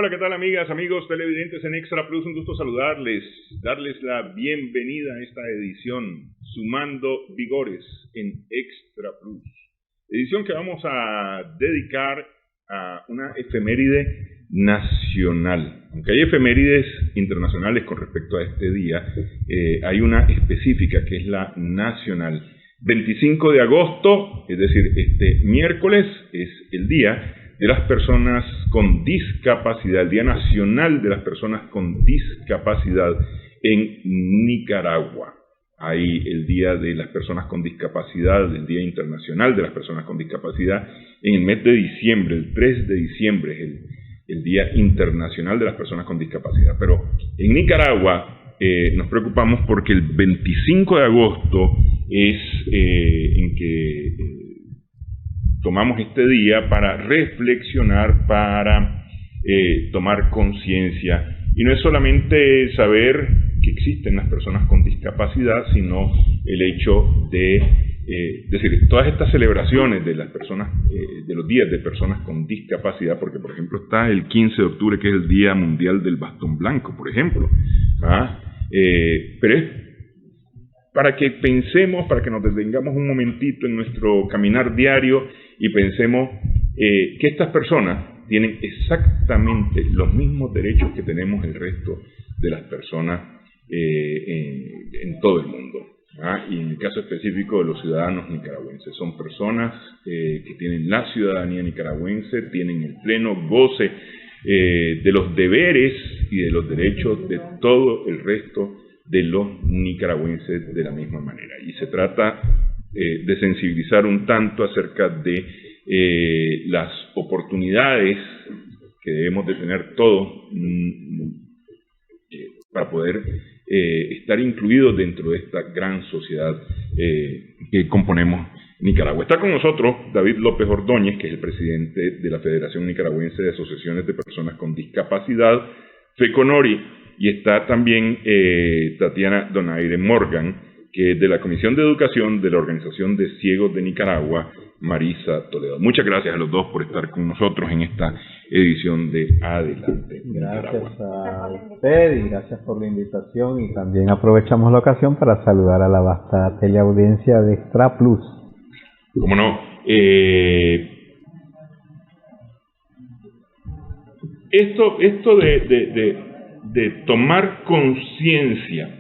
Hola, ¿qué tal amigas, amigos televidentes en Extra Plus? Un gusto saludarles, darles la bienvenida a esta edición Sumando Vigores en Extra Plus. Edición que vamos a dedicar a una efeméride nacional. Aunque hay efemérides internacionales con respecto a este día, hay una específica que es la nacional. 25 de agosto, es decir, este miércoles, es el día de las personas con discapacidad, el Día Nacional de las Personas con Discapacidad en Nicaragua. Hay el Día de las Personas con Discapacidad, el Día Internacional de las Personas con Discapacidad en el mes de diciembre, el 3 de diciembre es el Día Internacional de las Personas con Discapacidad. Pero en Nicaragua nos preocupamos porque el 25 de agosto es en que tomamos este día para reflexionar, para tomar conciencia. Y no es solamente saber que existen las personas con discapacidad, sino el hecho de decir, todas estas celebraciones de las personas, de los días de personas con discapacidad, porque por ejemplo está el 15 de octubre, que es el Día Mundial del Bastón Blanco, por ejemplo, pero es para que pensemos, para que nos detengamos un momentito en nuestro caminar diario y pensemos que estas personas tienen exactamente los mismos derechos que tenemos el resto de las personas en todo el mundo. Y en el caso específico de los ciudadanos nicaragüenses, son personas que tienen la ciudadanía nicaragüense, tienen el pleno goce de los deberes y de los derechos de todo el resto de los nicaragüenses de la misma manera. Y se trata de sensibilizar un tanto acerca de las oportunidades que debemos de tener todos para poder estar incluidos dentro de esta gran sociedad que componemos Nicaragua. Está con nosotros David López Ordóñez, que es el presidente de la Federación Nicaragüense de Asociaciones de Personas con Discapacidad, FECONORI, y está también Tatiana Donaire Morgan, que es de la Comisión de Educación de la Organización de Ciegos de Nicaragua, Marisa Toledo. Muchas gracias a los dos por estar con nosotros en esta edición de Adelante Nicaragua. Gracias a usted y gracias por la invitación, y también aprovechamos la ocasión para saludar a la vasta teleaudiencia de Extra Plus. Cómo no. Esto de tomar conciencia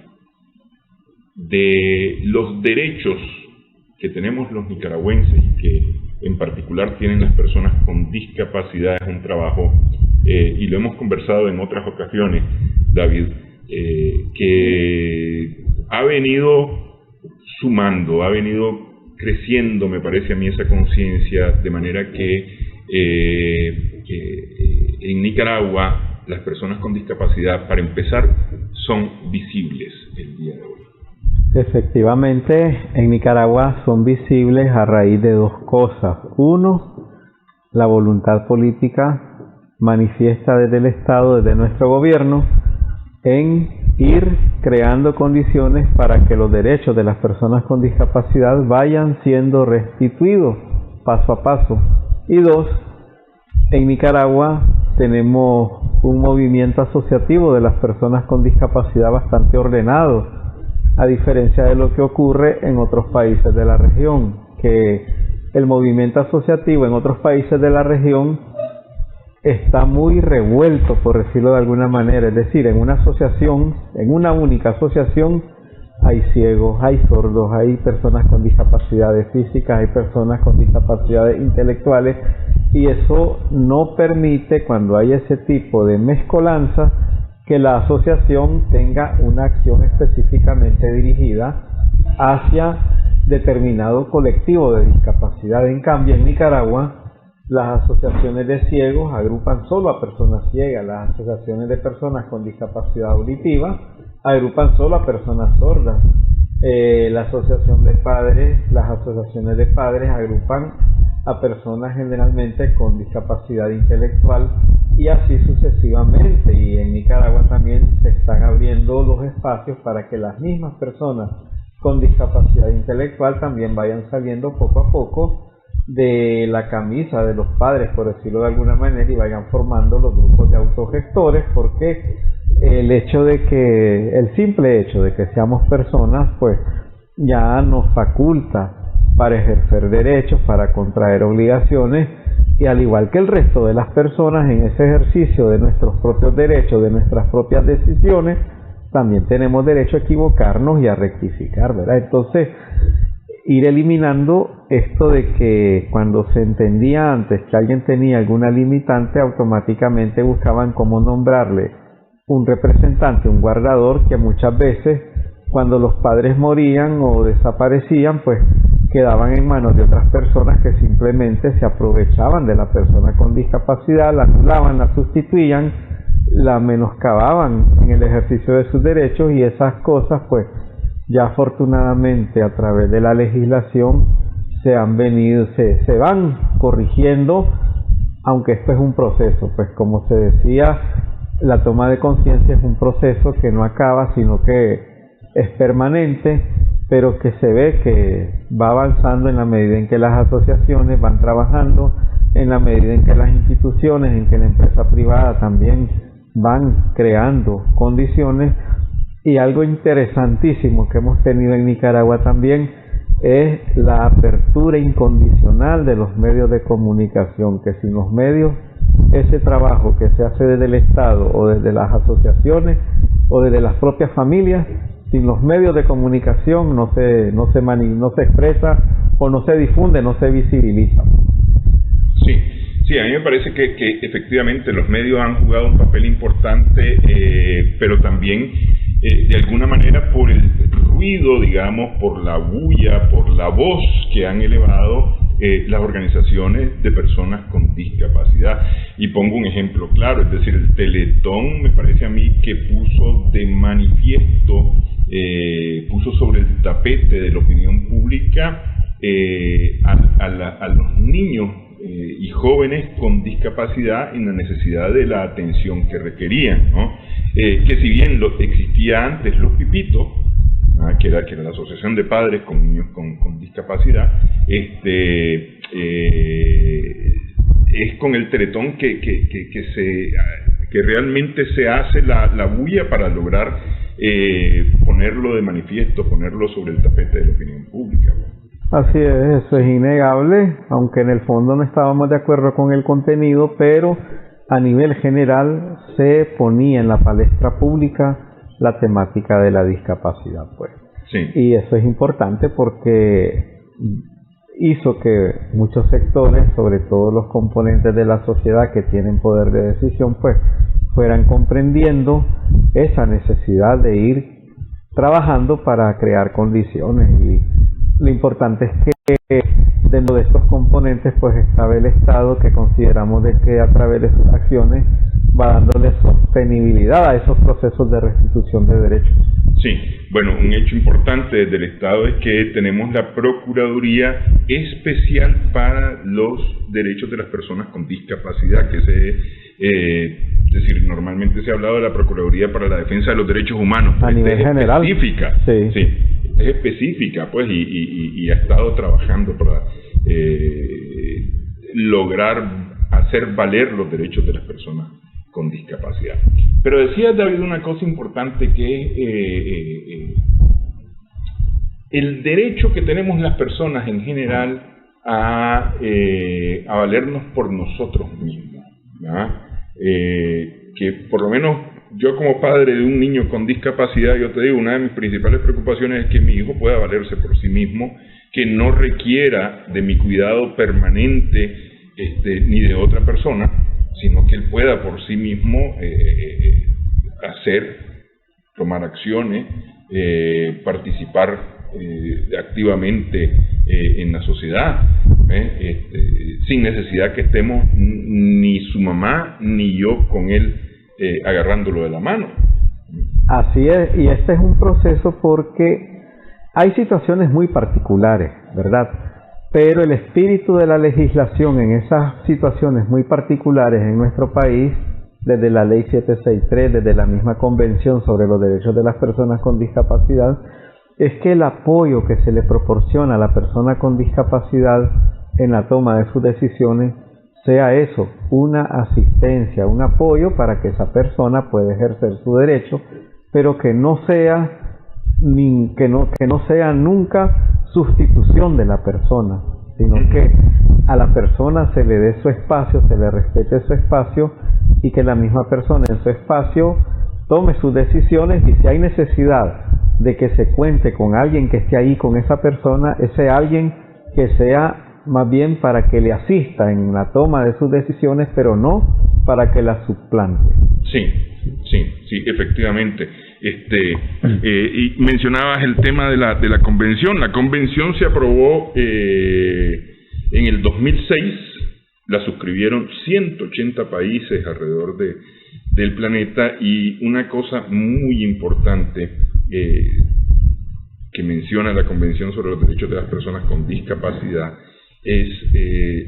de los derechos que tenemos los nicaragüenses y que en particular tienen las personas con discapacidad es un trabajo, y lo hemos conversado en otras ocasiones, David, que ha venido sumando, ha venido creciendo, me parece a mí, esa conciencia, de manera que en Nicaragua las personas con discapacidad, para empezar, son visibles el día de hoy. Efectivamente, en Nicaragua son visibles a raíz de dos cosas. Uno, la voluntad política manifiesta desde el Estado, desde nuestro gobierno, en ir creando condiciones para que los derechos de las personas con discapacidad vayan siendo restituidos paso a paso. Y dos, en Nicaragua tenemos un movimiento asociativo de las personas con discapacidad bastante ordenado, a diferencia de lo que ocurre en otros países de la región, que el movimiento asociativo en otros países de la región está muy revuelto, por decirlo de alguna manera. Es decir, en una asociación, en una única asociación, hay ciegos, hay sordos, hay personas con discapacidades físicas, hay personas con discapacidades intelectuales, y eso no permite, cuando hay ese tipo de mezcolanza, que la asociación tenga una acción específicamente dirigida hacia determinado colectivo de discapacidad. En cambio, en Nicaragua, las asociaciones de ciegos agrupan solo a personas ciegas, las asociaciones de personas con discapacidad auditiva agrupan solo a personas sordas, la asociación de padres, las asociaciones de padres agrupan a personas generalmente con discapacidad intelectual, y así sucesivamente. Y en Nicaragua también se están abriendo los espacios para que las mismas personas con discapacidad intelectual también vayan saliendo poco a poco de la camisa de los padres, por decirlo de alguna manera, y vayan formando los grupos de autogestores, porque el simple hecho de que seamos personas, pues ya nos faculta para ejercer derechos, para contraer obligaciones, y al igual que el resto de las personas en ese ejercicio de nuestros propios derechos, de nuestras propias decisiones, también tenemos derecho a equivocarnos y a rectificar, ¿verdad? Entonces, ir eliminando esto de que cuando se entendía antes que alguien tenía alguna limitante, automáticamente buscaban cómo nombrarle un representante, un guardador, que muchas veces cuando los padres morían o desaparecían, pues quedaban en manos de otras personas que simplemente se aprovechaban de la persona con discapacidad, la anulaban, la sustituían, la menoscababan en el ejercicio de sus derechos, y esas cosas pues ya afortunadamente a través de la legislación se van corrigiendo, aunque esto es un proceso, pues como se decía, la toma de conciencia es un proceso que no acaba, sino que es permanente, pero que se ve que va avanzando en la medida en que las asociaciones van trabajando, en la medida en que las instituciones, en que la empresa privada también van creando condiciones. Y algo interesantísimo que hemos tenido en Nicaragua también es la apertura incondicional de los medios de comunicación, que sin los medios, ese trabajo que se hace desde el Estado o desde las asociaciones o desde las propias familias, sin los medios de comunicación no se expresa o no se difunde, no se visibiliza. Sí, a mí me parece que efectivamente los medios han jugado un papel importante, pero también de alguna manera por el ruido, digamos, por la bulla, por la voz que han elevado las organizaciones de personas con discapacidad. Y pongo un ejemplo claro, es decir, el Teletón me parece a mí que puso de manifiesto, puso sobre el tapete de la opinión pública a los niños y jóvenes con discapacidad en la necesidad de la atención que requerían, ¿no? Que si bien existía antes los Pipitos, que era la asociación de padres con niños con discapacidad, es con el Teletón que realmente se hace la bulla para lograr ponerlo de manifiesto, ponerlo sobre el tapete de la opinión pública, ¿no? Así es, eso es innegable, aunque en el fondo no estábamos de acuerdo con el contenido, pero a nivel general se ponía en la palestra pública la temática de la discapacidad, pues. Sí. Y eso es importante porque hizo que muchos sectores, sobre todo los componentes de la sociedad que tienen poder de decisión, pues fueran comprendiendo esa necesidad de ir trabajando para crear condiciones. Y lo importante es que dentro de estos componentes pues estaba el Estado, que consideramos de que a través de sus acciones va dándole sostenibilidad a esos procesos de restitución de derechos. Sí, bueno, un hecho importante del Estado es que tenemos la Procuraduría Especial para los Derechos de las Personas con Discapacidad, que es decir, normalmente se ha hablado de la Procuraduría para la Defensa de los Derechos Humanos, a nivel general. Específica, sí, es específica, pues, y ha estado trabajando para lograr hacer valer los derechos de las personas con discapacidad. Pero decía David una cosa importante, que el derecho que tenemos las personas en general a valernos por nosotros mismos, ¿verdad? Que por lo menos yo, como padre de un niño con discapacidad, yo te digo, una de mis principales preocupaciones es que mi hijo pueda valerse por sí mismo, que no requiera de mi cuidado permanente ni de otra persona, sino que él pueda por sí mismo tomar acciones, participar activamente en la sociedad, sin necesidad que estemos ni su mamá ni yo con él agarrándolo de la mano. Así es, y este es un proceso porque hay situaciones muy particulares, ¿verdad? Pero el espíritu de la legislación en esas situaciones muy particulares en nuestro país, desde la Ley 763, desde la misma Convención sobre los Derechos de las Personas con Discapacidad, es que el apoyo que se le proporciona a la persona con discapacidad en la toma de sus decisiones sea eso, una asistencia, un apoyo para que esa persona pueda ejercer su derecho, pero que no sea nunca sustitución de la persona, sino que a la persona se le dé su espacio, se le respete su espacio y que la misma persona en su espacio tome sus decisiones, y si hay necesidad de que se cuente con alguien que esté ahí con esa persona, ese alguien que sea más bien para que le asista en la toma de sus decisiones, pero no para que la suplante. Sí, efectivamente. Y mencionabas el tema de la convención. La convención se aprobó en el 2006, la suscribieron 180 países alrededor del planeta, y una cosa muy importante que menciona la Convención sobre los Derechos de las Personas con Discapacidad es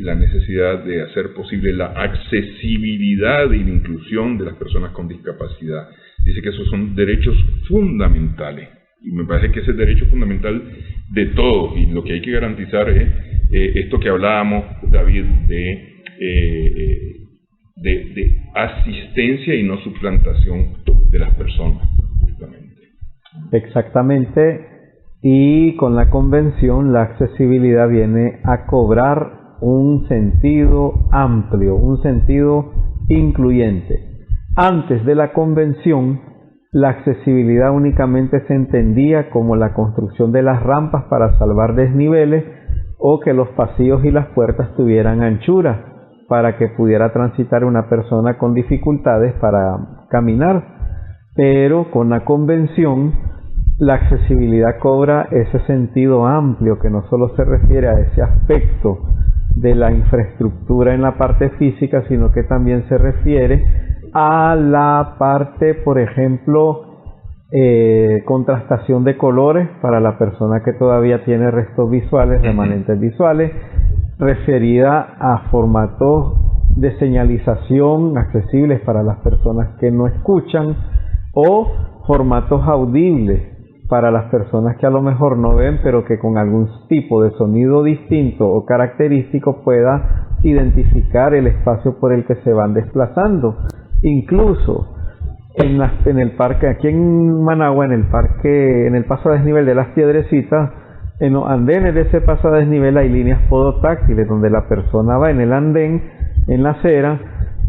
la necesidad de hacer posible la accesibilidad y la inclusión de las personas con discapacidad. Dice que esos son derechos fundamentales, y me parece que ese es el derecho fundamental de todos, y lo que hay que garantizar es esto que hablábamos, David, de asistencia y no suplantación de las personas, justamente. Exactamente. Y con la convención la accesibilidad viene a cobrar un sentido amplio, un sentido incluyente. Antes de la convención, la accesibilidad únicamente se entendía como la construcción de las rampas para salvar desniveles, o que los pasillos y las puertas tuvieran anchura para que pudiera transitar una persona con dificultades para caminar. Pero con la convención, la accesibilidad cobra ese sentido amplio, que no solo se refiere a ese aspecto de la infraestructura en la parte física, sino que también se refiere a la parte, por ejemplo, contrastación de colores para la persona que todavía tiene restos visuales, remanentes visuales, referida a formatos de señalización accesibles para las personas que no escuchan, o formatos audibles para las personas que a lo mejor no ven, pero que con algún tipo de sonido distinto o característico pueda identificar el espacio por el que se van desplazando. Incluso en el parque, aquí en Managua, en el paso a desnivel de Las Piedrecitas, en los andenes de ese paso a desnivel hay líneas podotáctiles, donde la persona va en el andén, en la acera,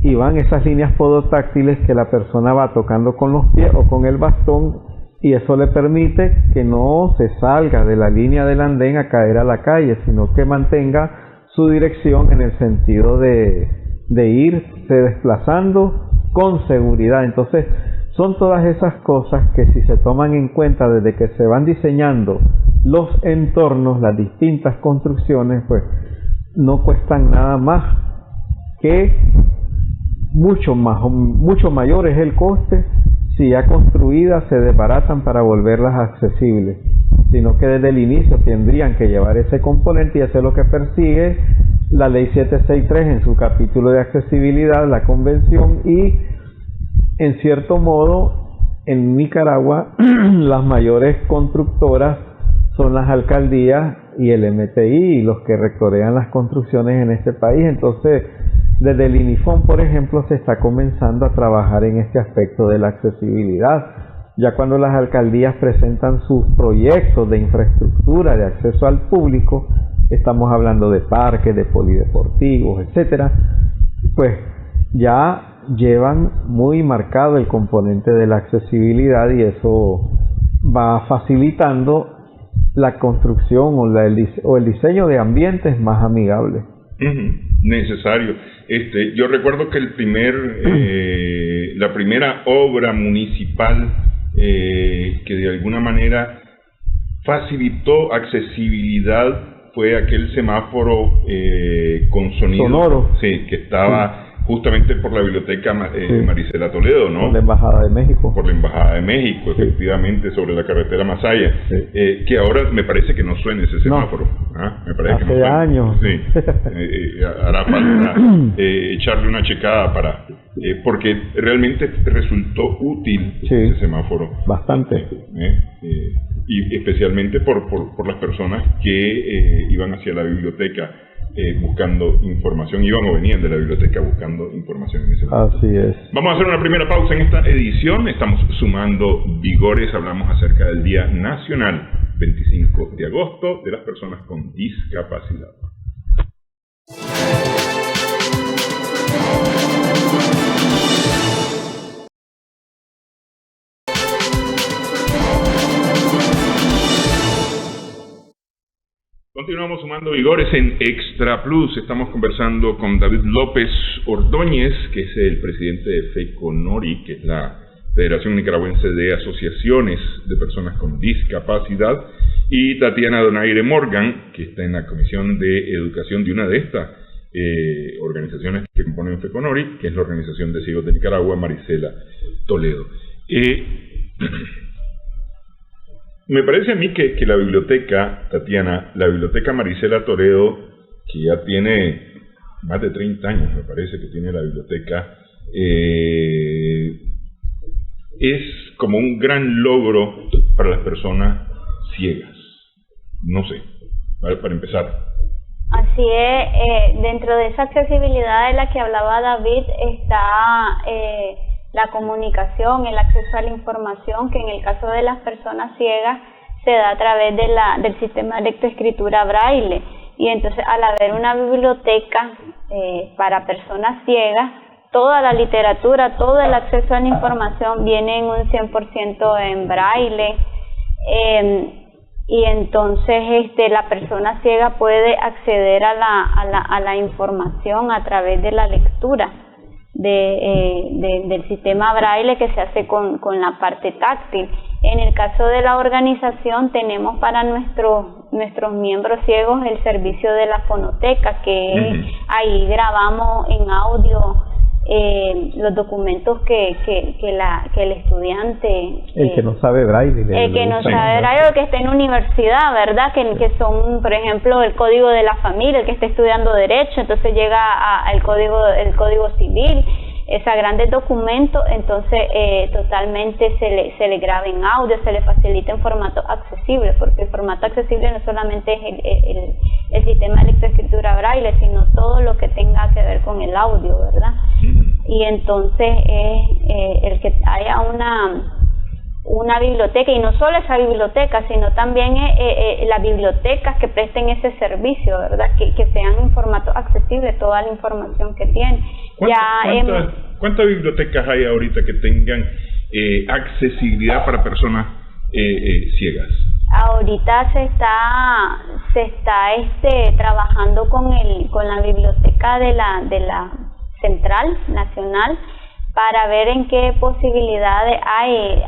y van esas líneas podotáctiles que la persona va tocando con los pies o con el bastón, y eso le permite que no se salga de la línea del andén a caer a la calle, sino que mantenga su dirección en el sentido de irse desplazando con seguridad. Entonces, son todas esas cosas que, si se toman en cuenta desde que se van diseñando los entornos, las distintas construcciones, pues no cuestan nada más, que mucho mayor es el coste si ya construidas se desbaratan para volverlas accesibles, sino que desde el inicio tendrían que llevar ese componente, y eso es lo que persigue la Ley 763 en su capítulo de accesibilidad, la convención. Y en cierto modo, en Nicaragua las mayores constructoras son las alcaldías y el MTI, y los que rectorean las construcciones en este país. Entonces, desde el INIFON, por ejemplo, se está comenzando a trabajar en este aspecto de la accesibilidad. Ya cuando las alcaldías presentan sus proyectos de infraestructura de acceso al público, estamos hablando de parques, de polideportivos, etcétera, pues ya llevan muy marcado el componente de la accesibilidad, y eso va facilitando la construcción o el diseño de ambientes más amigables. Necesario. Yo recuerdo que la primera obra municipal que de alguna manera facilitó accesibilidad fue aquel semáforo con sonido sonoro, sí, que estaba justamente por la biblioteca Marisela Toledo, ¿no? Por la Embajada de México. Por la Embajada de México, sí, efectivamente, sobre la carretera Masaya. Sí. Que ahora me parece que no suena ese semáforo. No. Me parece hace que no suena. Años. Sí. Hará falta echarle una checada porque realmente resultó útil, sí, ese semáforo. Bastante. Y especialmente por las personas que iban hacia la biblioteca buscando información, iban o venían de la biblioteca buscando información en ese momento. Así es. Vamos a hacer una primera pausa en esta edición. Estamos sumando vigores. Hablamos acerca del Día Nacional 25 de agosto de las personas con discapacidad. Continuamos sumando vigores en Extra Plus. Estamos conversando con David López Ordóñez, que es el presidente de FECONORI, que es la Federación Nicaragüense de Asociaciones de Personas con Discapacidad, y Tatiana Donaire Morgan, que está en la Comisión de Educación de una de estas organizaciones que componen FECONORI, que es la Organización de Ciegos de Nicaragua, Marisela Toledo. Me parece a mí que la biblioteca, Tatiana, la biblioteca Marisela Toledo, que ya tiene más de 30 años, me parece que tiene la biblioteca, es como un gran logro para las personas ciegas. No sé, para empezar. Así es, dentro de esa accesibilidad de la que hablaba David está la comunicación, el acceso a la información, que en el caso de las personas ciegas se da a través del sistema de lectoescritura braille. Y entonces, al haber una biblioteca para personas ciegas, toda la literatura, todo el acceso a la información viene en un 100% en braille. Y entonces la persona ciega puede acceder a la información a través de la lectura del sistema braille, que se hace con la parte táctil. En el caso de la organización tenemos para nuestros miembros ciegos el servicio de la fonoteca, que ahí grabamos en audio los documentos que el estudiante, el que no sabe braille, el que no sabe braille, o que esté en universidad, ¿verdad? Que son, por ejemplo, el código de la familia, el que esté estudiando derecho, entonces llega el código civil, esos grandes documentos, entonces totalmente se le graba en audio, se le facilita en formato accesible, porque el formato accesible no solamente es el sistema de lectoescritura braille, sino todo lo que tenga que ver con el audio, ¿verdad? Y entonces el que haya una biblioteca, y no solo esa biblioteca, sino también las bibliotecas que presten ese servicio, ¿verdad? Que sean en formato accesible toda la información que tienen. ¿Cuántas bibliotecas hay ahorita que tengan accesibilidad para personas ciegas? Ahorita se está trabajando con la biblioteca de la Central Nacional para ver en qué posibilidades hay.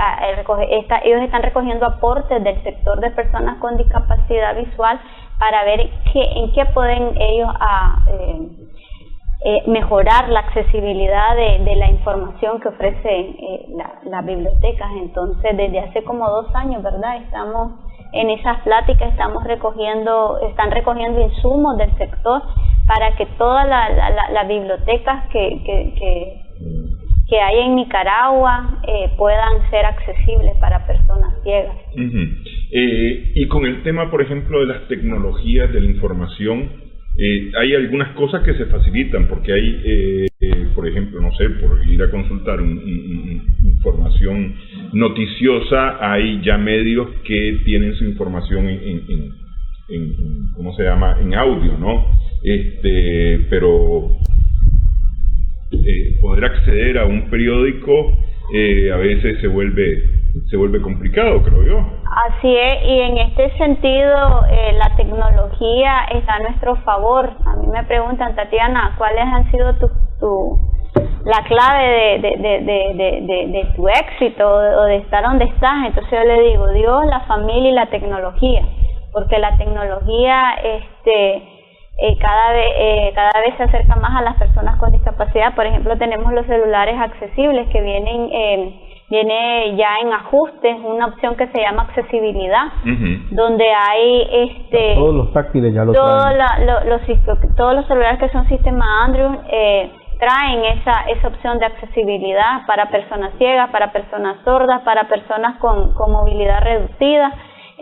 Ellos están recogiendo aportes del sector de personas con discapacidad visual para ver en qué pueden ellos mejorar la accesibilidad de la información que ofrece las bibliotecas. Entonces, desde hace como 2 años, ¿verdad? Estamos en esas pláticas, están recogiendo insumos del sector para que todas las bibliotecas que hay en Nicaragua puedan ser accesibles para personas ciegas. Y con el tema, por ejemplo, de las tecnologías de la información, hay algunas cosas que se facilitan, porque hay, por ejemplo, no sé, por ir a consultar información noticiosa, hay ya medios que tienen su información en ¿cómo se llama?, en audio, ¿no? Pero poder acceder a un periódico a veces se vuelve complicado, creo yo. Así es, y en este sentido la tecnología está a nuestro favor. A mí me preguntan, Tatiana, ¿cuáles han sido la clave de tu éxito o de estar donde estás? Entonces yo le digo, Dios, la familia y la tecnología, porque la tecnología cada vez se acerca más a las personas con discapacidad. Por ejemplo, tenemos los celulares accesibles que viene ya en ajustes una opción que se llama accesibilidad, donde hay todos los táctiles ya lo traen. Todos los celulares que son sistema Android traen esa opción de accesibilidad para personas ciegas, para personas sordas, para personas con movilidad reducida.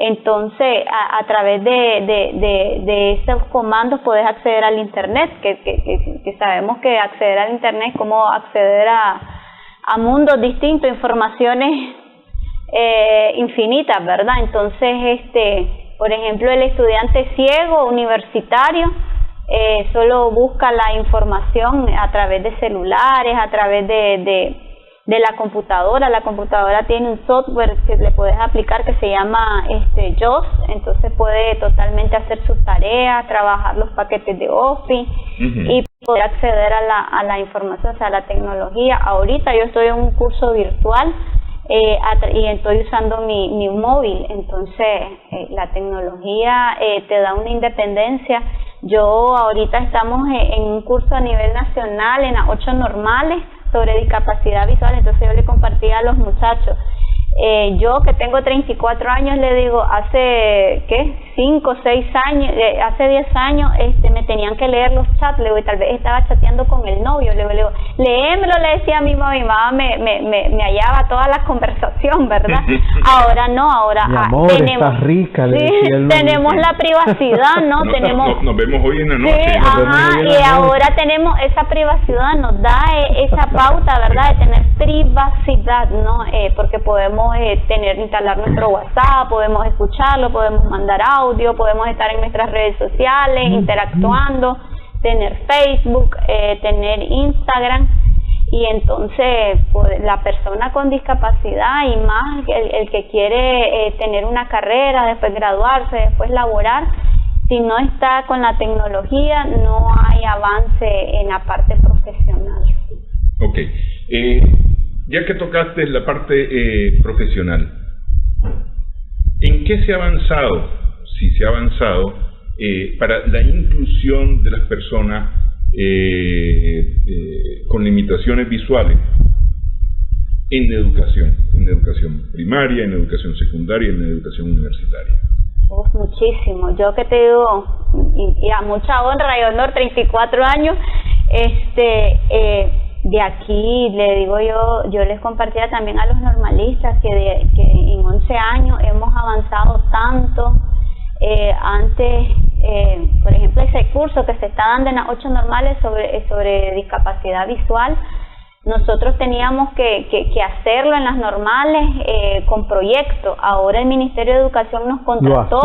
Entonces, a través de esos comandos puedes acceder al Internet, que sabemos que acceder al Internet es como acceder a mundos distintos, informaciones infinitas, ¿verdad? Entonces, por ejemplo, el estudiante ciego universitario solo busca la información a través de celulares, a través de la computadora. La computadora tiene un software que le puedes aplicar que se llama JAWS, entonces puede totalmente hacer sus tareas, trabajar los paquetes de Office y poder acceder a la información, o sea, a la tecnología. Ahorita yo estoy en un curso virtual y estoy usando mi móvil, entonces la tecnología te da una independencia. Yo ahorita estamos en un curso a nivel nacional en las 8 normales sobre discapacidad visual, entonces yo le compartía a los muchachos, yo que tengo 34 años, le digo, hace 5 o 6 años, hace 10 años me tenían que leer los chats, le digo, y tal vez estaba chateando con el novio, le digo, léemelo, le decía a mi mamá, me hallaba toda la conversación, ¿verdad? Ahora no, ahora mi amor, tenemos, estás rica, le decía el tenemos la privacidad, ¿no? Nos vemos hoy en la noche. Sí, y ahora tenemos esa privacidad, nos da esa pauta, ¿verdad? De tener privacidad, ¿no? Porque podemos instalar nuestro WhatsApp, podemos escucharlo, podemos mandar audio, podemos estar en nuestras redes sociales interactuando, tener Facebook, tener Instagram, y entonces pues, la persona con discapacidad y más el que quiere tener una carrera, después graduarse, después laborar, si no está con la tecnología no hay avance en la parte profesional. Ok. Ya que tocaste la parte profesional, ¿en qué se ha avanzado, si se ha avanzado, para la inclusión de las personas con limitaciones visuales en educación primaria, en educación secundaria, en educación universitaria? Muchísimo. Yo que te digo, y a mucha honra y honor, 34 años, de aquí, le digo yo les compartía también a los normalistas que en 11 años hemos avanzado tanto. Antes, por ejemplo, ese curso que se está dando en las 8 normales sobre discapacidad visual, nosotros teníamos que hacerlo en las normales con proyectos. Ahora el Ministerio de Educación nos contrató,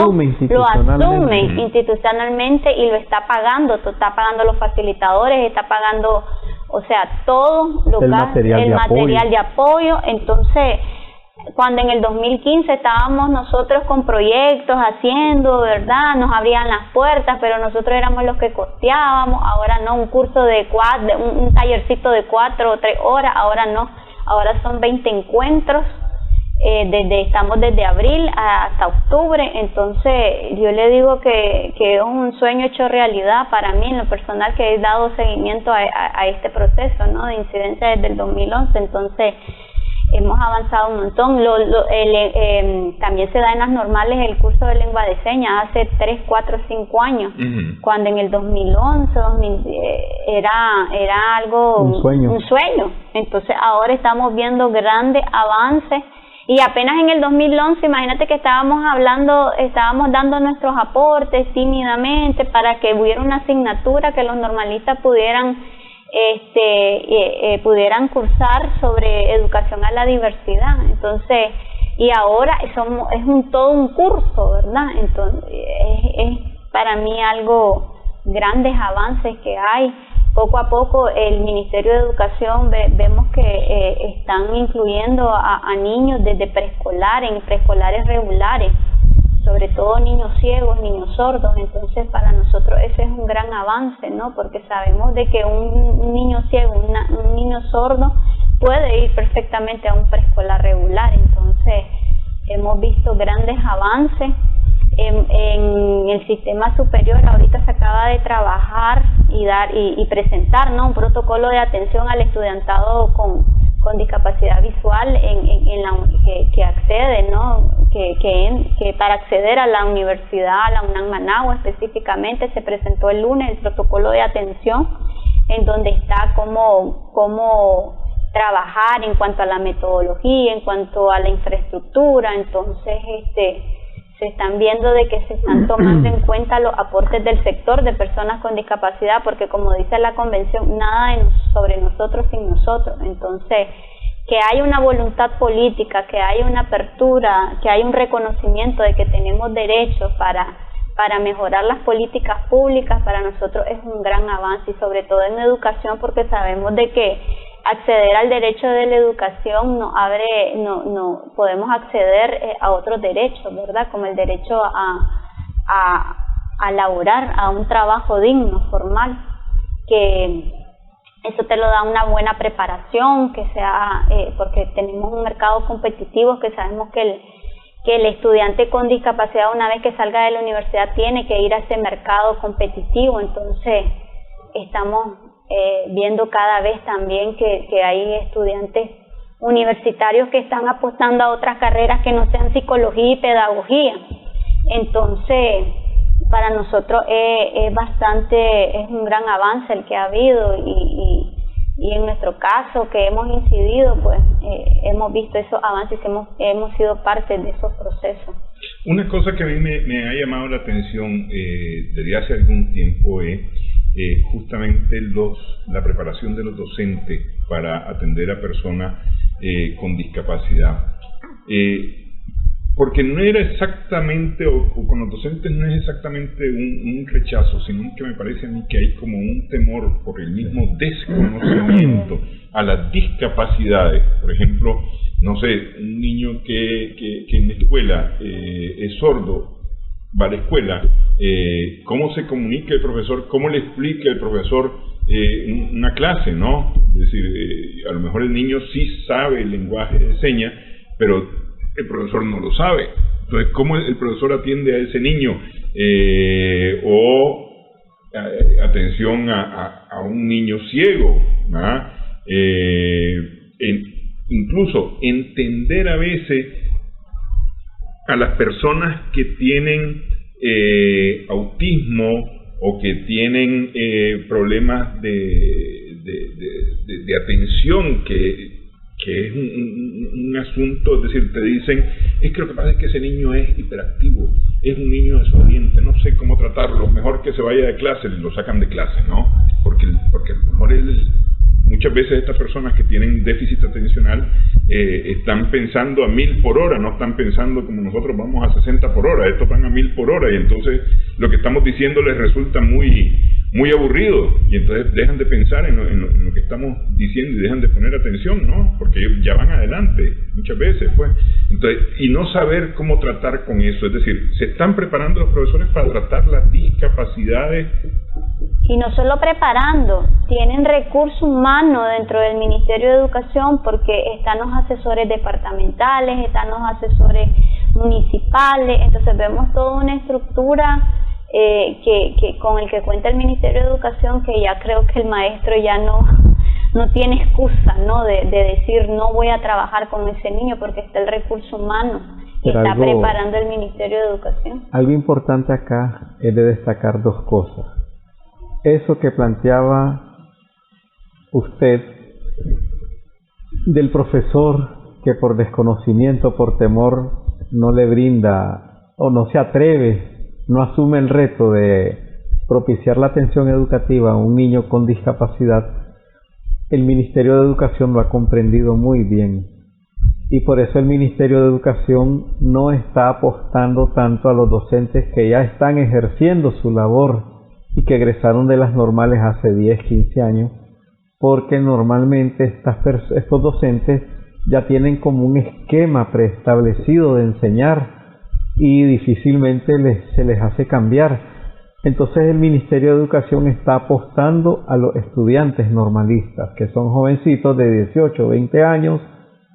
lo asume institucionalmente y lo está pagando los facilitadores, está pagando, o sea, todo el material de apoyo. Entonces, cuando en el 2015 estábamos nosotros con proyectos haciendo, ¿verdad? Nos abrían las puertas, pero nosotros éramos los que costeábamos. Ahora no, un curso un tallercito de 4 o 3 horas, ahora no, ahora son 20 encuentros, estamos desde abril hasta octubre. Entonces yo le digo que es un sueño hecho realidad para mí en lo personal, que he dado seguimiento a este proceso, ¿no? De incidencia desde el 2011, entonces hemos avanzado un montón. También se da en las normales el curso de lengua de señas hace 3, 4, 5 años, cuando en el 2011, era algo, un sueño. Entonces ahora estamos viendo grandes avances, y apenas en el 2011, imagínate que estábamos dando nuestros aportes tímidamente para que hubiera una asignatura que los normalistas pudieran cursar sobre educación a la diversidad. Entonces, y ahora es todo un curso, ¿verdad? Entonces es para mí algo, grandes avances que hay. Poco a poco el Ministerio de Educación vemos que están incluyendo a niños desde preescolar, en preescolares regulares, sobre todo niños ciegos, niños sordos. Entonces para nosotros ese es un gran avance, ¿no? Porque sabemos de que un niño ciego, un niño sordo puede ir perfectamente a un preescolar regular. Entonces hemos visto grandes avances. En el sistema superior ahorita se acaba de trabajar y presentar, ¿no? Un protocolo de atención al estudiantado con discapacidad visual que accede, ¿no? Que para acceder a la universidad, a la UNAM Managua específicamente, se presentó el lunes el protocolo de atención, en donde está cómo trabajar en cuanto a la metodología, en cuanto a la infraestructura. Entonces se están viendo de que se están tomando en cuenta los aportes del sector de personas con discapacidad, porque como dice la convención, nada sobre nosotros sin nosotros. Entonces, que hay una voluntad política, que hay una apertura, que hay un reconocimiento de que tenemos derechos para mejorar las políticas públicas, para nosotros es un gran avance, y sobre todo en educación, porque sabemos de que acceder al derecho de la educación nos abre, no podemos acceder a otros derechos, ¿verdad? Como el derecho a laborar, a un trabajo digno, formal, que eso te lo da una buena preparación, que sea porque tenemos un mercado competitivo, que sabemos que el estudiante con discapacidad, una vez que salga de la universidad, tiene que ir a ese mercado competitivo. Entonces estamos viendo cada vez también que hay estudiantes universitarios que están apostando a otras carreras que no sean psicología y pedagogía. Entonces, para nosotros es un gran avance el que ha habido, y en nuestro caso que hemos incidido, pues hemos visto esos avances, hemos sido parte de esos procesos. Una cosa que a mí me ha llamado la atención desde hace algún tiempo es justamente la preparación de los docentes para atender a personas con discapacidad. Porque no era exactamente, o con los docentes no es exactamente un rechazo, sino que me parece a mí que hay como un temor por el mismo desconocimiento a las discapacidades. Por ejemplo, no sé, un niño que en la escuela es sordo, va a la escuela, ¿cómo se comunica el profesor? ¿Cómo le explica el profesor una clase, no? Es decir, a lo mejor el niño sí sabe el lenguaje de señas, pero el profesor no lo sabe. Entonces, ¿cómo el profesor atiende a ese niño? Atención a un niño ciego, ¿verdad? Incluso entender a veces a las personas que tienen autismo o que tienen problemas de atención, que es un asunto, es decir, te dicen, es que lo que pasa es que ese niño es hiperactivo, es un niño desoriente, no sé cómo tratarlo, mejor que se vaya de clase, lo sacan de clase, ¿no? Porque a lo mejor muchas veces estas personas que tienen déficit atencional están pensando a 1000 por hora, no están pensando como nosotros vamos a 60 por hora, estos van a 1000 por hora, y entonces lo que estamos diciendo les resulta muy aburrido, y entonces dejan de pensar en lo que estamos diciendo y dejan de poner atención, ¿no? Porque ellos ya van adelante muchas veces, pues. Entonces, y no saber cómo tratar con eso, es decir, se están preparando los profesores para tratar las discapacidades. Y no solo preparando, tienen recurso humano dentro del Ministerio de Educación, porque están los asesores departamentales, están los asesores municipales, entonces vemos toda una estructura que con el que cuenta el Ministerio de Educación, que ya creo que el maestro ya no tiene excusa, ¿no? de decir no voy a trabajar con ese niño, porque está el recurso humano que está preparando el Ministerio de Educación. Algo importante acá es de destacar dos cosas. Eso que planteaba usted del profesor que por desconocimiento, por temor, no le brinda o no se atreve, no asume el reto de propiciar la atención educativa a un niño con discapacidad, el Ministerio de Educación lo ha comprendido muy bien, y por eso el Ministerio de Educación no está apostando tanto a los docentes que ya están ejerciendo su labor y que egresaron de las normales hace 10, 15 años, porque normalmente estos docentes ya tienen como un esquema preestablecido de enseñar y difícilmente se les hace cambiar. Entonces el Ministerio de Educación está apostando a los estudiantes normalistas, que son jovencitos de 18 o 20 años,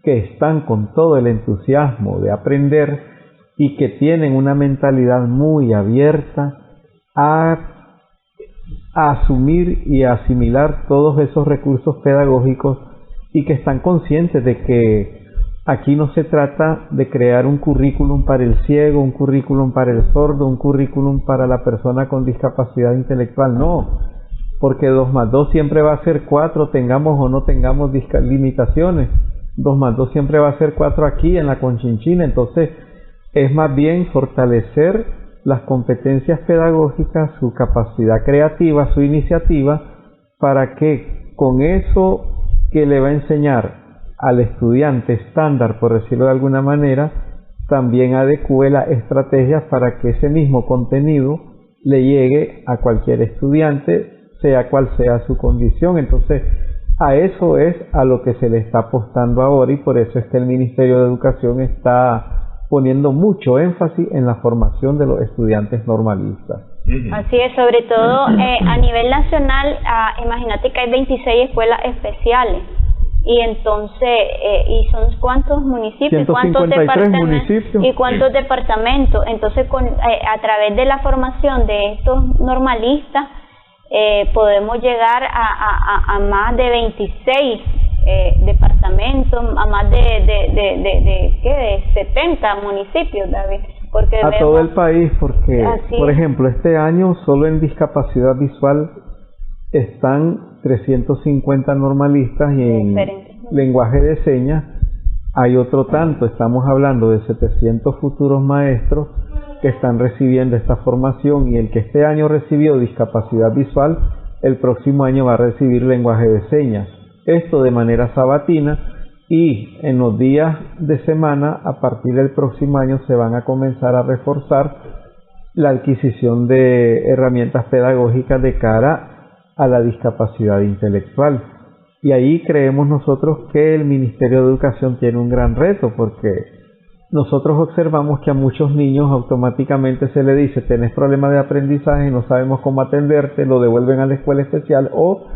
que están con todo el entusiasmo de aprender y que tienen una mentalidad muy abierta a asumir y a asimilar todos esos recursos pedagógicos, y que están conscientes de que aquí no se trata de crear un currículum para el ciego, un currículum para el sordo, un currículum para la persona con discapacidad intelectual, no, porque 2 más 2 siempre va a ser 4, tengamos o no tengamos limitaciones. 2 más 2 siempre va a ser 4 aquí en la Conchinchina. Entonces es más bien fortalecer las competencias pedagógicas, su capacidad creativa, su iniciativa, para que con eso que le va a enseñar al estudiante estándar, por decirlo de alguna manera, también adecue la estrategia para que ese mismo contenido le llegue a cualquier estudiante, sea cual sea su condición. Entonces, a eso es a lo que se le está apostando ahora, y por eso es que el Ministerio de Educación está poniendo mucho énfasis en la formación de los estudiantes normalistas. Así es, sobre todo a nivel nacional, imagínate que hay 26 escuelas especiales, y entonces, ¿y son cuántos municipios? ¿Cuántos departamentos? ¿Y cuántos departamentos? Entonces, a través de la formación de estos normalistas, podemos llegar a más de 26 departamentos, a más de 70 municipios, David. Porque a todo el país, porque, por ejemplo, este año solo en discapacidad visual están 350 normalistas, y en lenguaje de señas hay otro tanto. Estamos hablando de 700 futuros maestros que están recibiendo esta formación, y el que este año recibió discapacidad visual, el próximo año va a recibir lenguaje de señas. Esto de manera sabatina, y en los días de semana, a partir del próximo año, se van a comenzar a reforzar la adquisición de herramientas pedagógicas de cara a la discapacidad intelectual. Y ahí creemos nosotros que el Ministerio de Educación tiene un gran reto, porque nosotros observamos que a muchos niños automáticamente se le dice: tenés problemas de aprendizaje, no sabemos cómo atenderte, lo devuelven a la escuela especial, o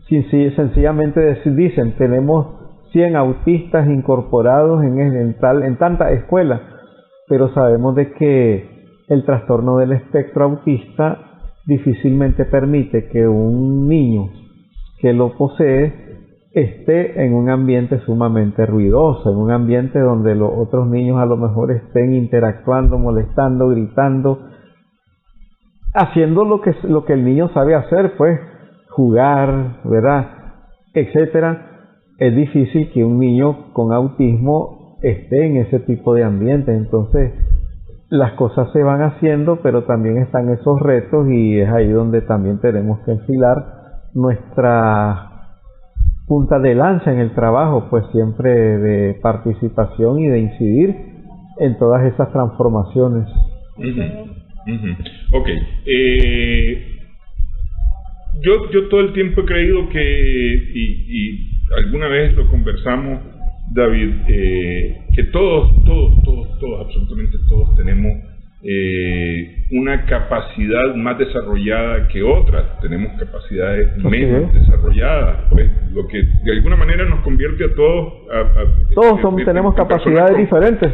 sencillamente dicen: tenemos 100 autistas incorporados en tanta escuela. Pero sabemos de que el trastorno del espectro autista difícilmente permite que un niño que lo posee esté en un ambiente sumamente ruidoso, en un ambiente donde los otros niños a lo mejor estén interactuando, molestando, gritando, haciendo lo que el niño sabe hacer, pues jugar, ¿verdad?, etcétera. Es difícil que un niño con autismo esté en ese tipo de ambiente. Entonces, las cosas se van haciendo, pero también están esos retos, y es ahí donde también tenemos que enfilar nuestra punta de lanza en el trabajo, pues siempre de participación y de incidir en todas esas transformaciones. Ok. Yo todo el tiempo he creído que, y alguna vez lo conversamos, David, que todos, absolutamente todos tenemos una capacidad más desarrollada que otras. Tenemos capacidades menos desarrolladas, pues, lo que de alguna manera nos convierte a todos tenemos capacidades diferentes.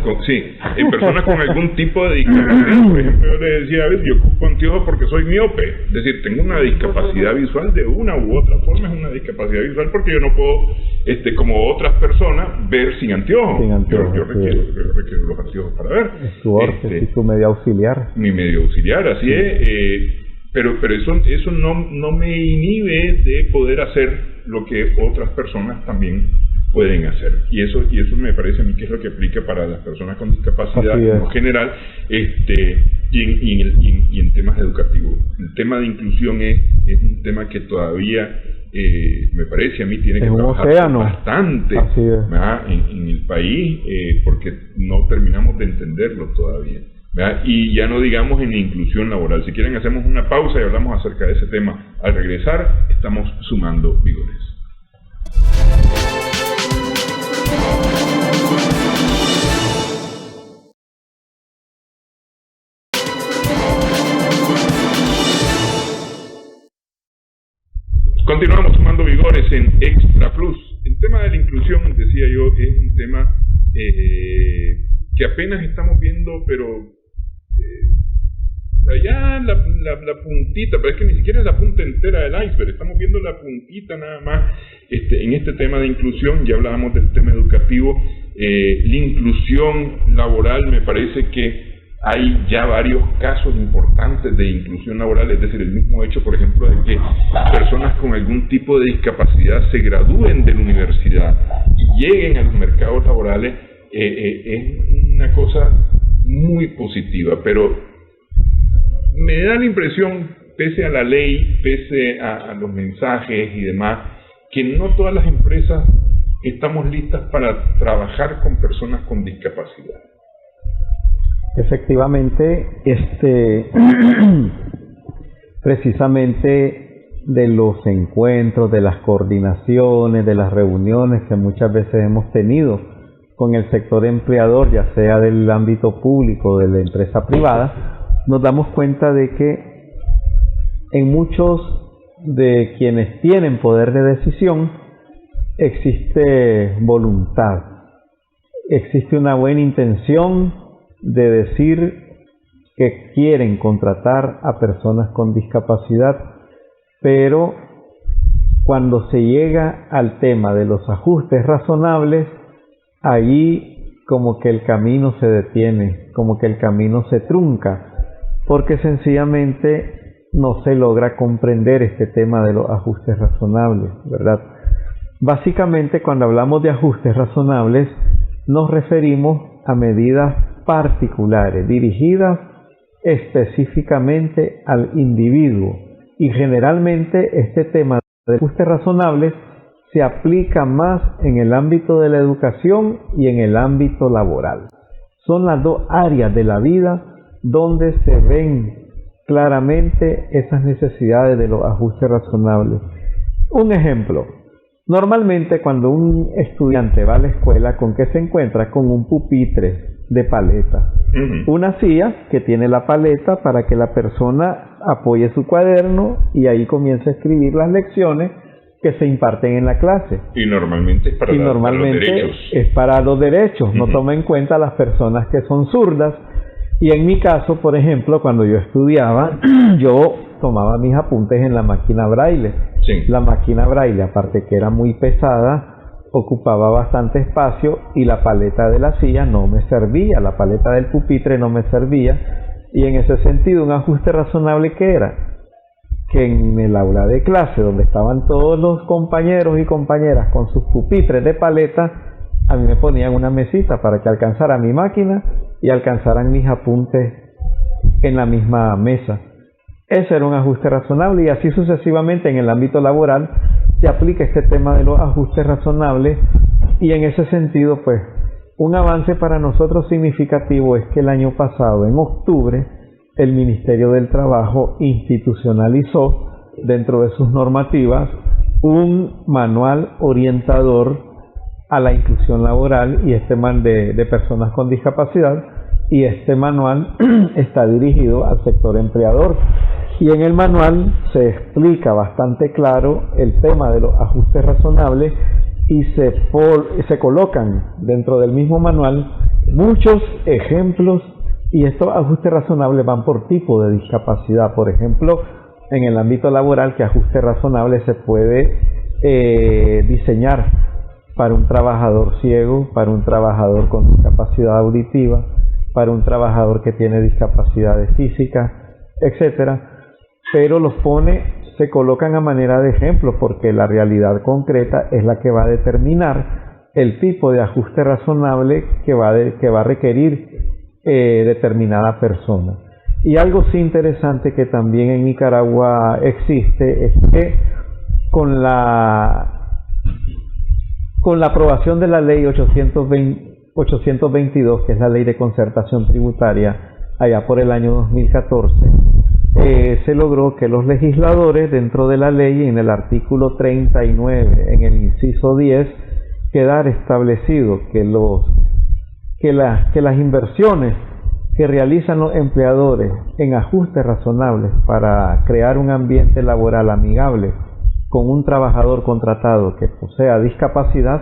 En personas con algún tipo de discapacidad. Por ejemplo, yo le decía a veces: yo ocupo anteojos porque soy miope, es decir, tengo una discapacidad visual de una u otra forma. Es una discapacidad visual porque yo no puedo, como otras personas, ver sin anteojos. Yo requiero los anteojos para ver. Es tu medio auxiliar. Mi medio auxiliar, así es. Pero eso no me inhibe de poder hacer lo que otras personas también pueden hacer. Y eso me parece a mí que es lo que aplica para las personas con discapacidad en general, y en temas educativos. El tema de inclusión es un tema que todavía me parece a mí tiene que trabajar bastante en el país, porque no terminamos de entenderlo todavía, ¿verdad? Y ya no digamos en la inclusión laboral. Si quieren, hacemos una pausa y hablamos acerca de ese tema. Al regresar, estamos sumando vigores. Continuamos sumando vigores en Extra Plus. El tema de la inclusión, decía yo, es un tema que apenas estamos viendo, pero allá la puntita, pero es que ni siquiera es la punta entera del iceberg. Estamos viendo la puntita nada más en este tema de inclusión. Ya hablábamos del tema educativo. La inclusión laboral, me parece que hay ya varios casos importantes de inclusión laboral, es decir, el mismo hecho, por ejemplo, de que personas con algún tipo de discapacidad se gradúen de la universidad y lleguen a los mercados laborales, es una cosa muy positiva, pero me da la impresión, pese a la ley, pese a los mensajes y demás, que no todas las empresas estamos listas para trabajar con personas con discapacidad. Efectivamente, precisamente de los encuentros, de las coordinaciones, de las reuniones que muchas veces hemos tenido con el sector empleador, ya sea del ámbito público o de la empresa privada, nos damos cuenta de que en muchos de quienes tienen poder de decisión existe voluntad, existe una buena intención de decir que quieren contratar a personas con discapacidad, pero cuando se llega al tema de los ajustes razonables, ahí como que el camino se detiene, como que el camino se trunca, porque sencillamente no se logra comprender este tema de los ajustes razonables, ¿verdad? Básicamente, cuando hablamos de ajustes razonables, nos referimos a medidas particulares, dirigidas específicamente al individuo. Y generalmente este tema de ajustes razonables se aplica más en el ámbito de la educación y en el ámbito laboral. Son las dos áreas de la vida donde se ven claramente esas necesidades de los ajustes razonables. Un ejemplo, normalmente cuando un estudiante va a la escuela, ¿con qué se encuentra? Con un pupitre de paleta. Una silla que tiene la paleta para que la persona apoye su cuaderno y ahí comience a escribir las lecciones que se imparten en la clase. Y normalmente es para, para los derechos. Es para los derechos, no toma en cuenta a las personas que son zurdas. Y en mi caso, por ejemplo, cuando yo estudiaba, yo tomaba mis apuntes en la máquina braille. Sí. La máquina braille, aparte que era muy pesada, ocupaba bastante espacio y la paleta de la silla no me servía, la paleta del pupitre no me servía, y en ese sentido un ajuste razonable que era que en el aula de clase donde estaban todos los compañeros y compañeras con sus pupitres de paleta, a mí me ponían una mesita para que alcanzara mi máquina y alcanzaran mis apuntes en la misma mesa. Ese era un ajuste razonable, y así sucesivamente en el ámbito laboral se aplica este tema de los ajustes razonables. Y en ese sentido, pues, un avance para nosotros significativo es que el año pasado, en octubre, el Ministerio del Trabajo institucionalizó dentro de sus normativas un manual orientador a la inclusión laboral y de personas con discapacidad, y este manual está dirigido al sector empleador. Y en el manual se explica bastante claro el tema de los ajustes razonables, y se colocan dentro del mismo manual muchos ejemplos, y estos ajustes razonables van por tipo de discapacidad. Por ejemplo, en el ámbito laboral, ¿qué ajuste razonable se puede diseñar para un trabajador ciego, para un trabajador con discapacidad auditiva, para un trabajador que tiene discapacidades físicas, etcétera? Pero se colocan a manera de ejemplo, porque la realidad concreta es la que va a determinar el tipo de ajuste razonable que va a requerir determinada persona. Y algo sí interesante que también en Nicaragua existe es que con la aprobación de la ley 822, que es la ley de concertación tributaria, allá por el año 2014, se logró que los legisladores, dentro de la ley, en el artículo 39, en el inciso 10, quedara establecido que las inversiones que realizan los empleadores en ajustes razonables para crear un ambiente laboral amigable con un trabajador contratado que posea discapacidad,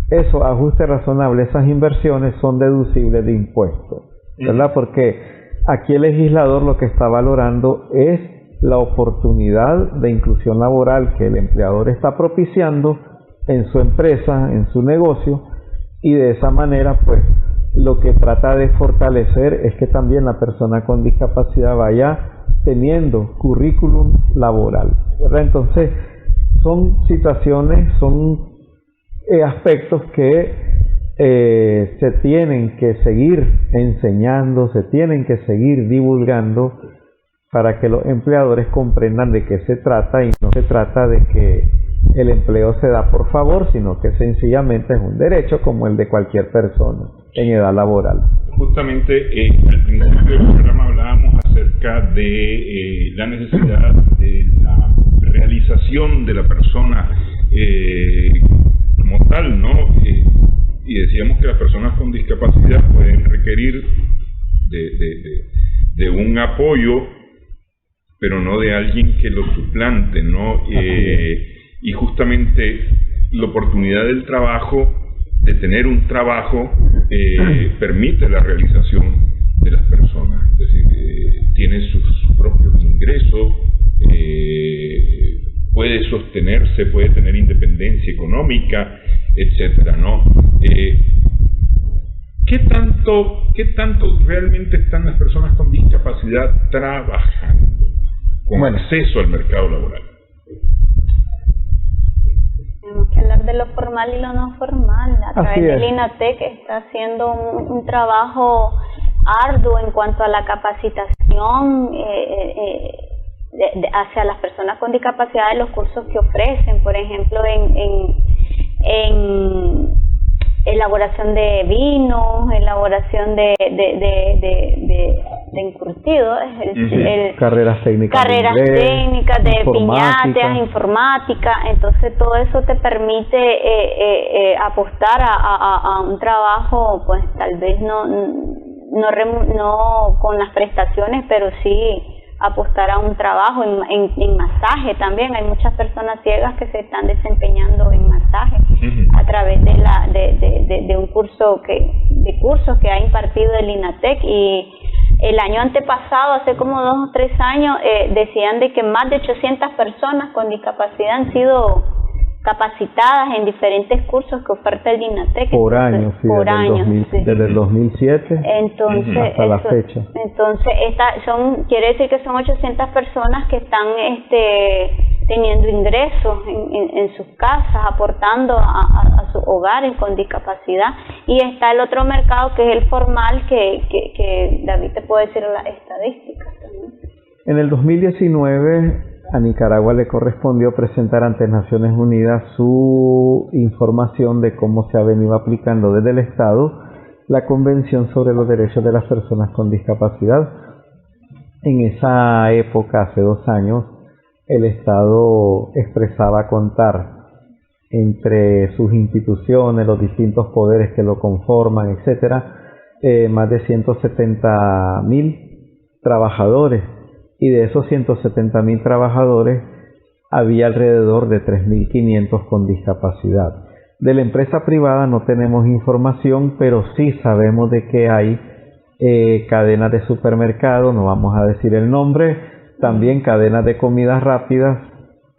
esos ajustes razonables, esas inversiones son deducibles de impuestos, ¿verdad? Porque aquí el legislador lo que está valorando es la oportunidad de inclusión laboral que el empleador está propiciando en su empresa, en su negocio, y de esa manera, pues, lo que trata de fortalecer es que también la persona con discapacidad vaya teniendo currículum laboral, ¿verdad? Entonces, son situaciones, son aspectos que se tienen que seguir enseñando, se tienen que seguir divulgando para que los empleadores comprendan de qué se trata, y no se trata de que el empleo se da por favor, sino que sencillamente es un derecho como el de cualquier persona en edad laboral. Justamente al principio del programa hablábamos acerca de la necesidad de la realización de la persona como tal, ¿no? Y decíamos que las personas con discapacidad pueden requerir de un apoyo, pero no de alguien que lo suplante, ¿no? Y justamente la oportunidad del trabajo, de tener un trabajo, permite la realización de las personas. Es decir, tiene sus propios ingresos, puede sostenerse, puede tener independencia económica, etcétera, ¿no? ¿Qué tanto realmente están las personas con discapacidad trabajando con acceso al mercado laboral? Tenemos que hablar de lo formal y lo no formal. A través del INATEC está haciendo un trabajo arduo en cuanto a la capacitación hacia las personas con discapacidad de los cursos que ofrecen, por ejemplo, en elaboración de vinos, elaboración de encurtidos, carreras técnicas de piñatas, informática. Entonces todo eso te permite apostar a un trabajo, pues tal vez no con las prestaciones, pero sí apostar a un trabajo en masaje también. Hay muchas personas ciegas que se están desempeñando en masaje a través de un cursos que ha impartido el INATEC. Y el año antepasado, hace como 2 o 3 años, decían de que más de 800 personas con discapacidad han sido capacitadas en diferentes cursos que oferta el INATEC. Por año, desde el 2007 hasta la fecha. Entonces, quiere decir que son 800 personas que están teniendo ingresos en sus casas, aportando a sus hogares con discapacidad. Y está el otro mercado, que es el formal, que David te puede decir las estadísticas también. En el 2019 a Nicaragua le correspondió presentar ante Naciones Unidas su información de cómo se ha venido aplicando desde el Estado la Convención sobre los Derechos de las Personas con Discapacidad. En esa época, hace 2 años, el Estado expresaba contar entre sus instituciones, los distintos poderes que lo conforman, etcétera, más de 170,000 trabajadores. Y de esos 170,000 trabajadores había alrededor de 3.500 con discapacidad. De la empresa privada no tenemos información, pero sí sabemos de que hay cadenas de supermercados, no vamos a decir el nombre, también cadenas de comidas rápidas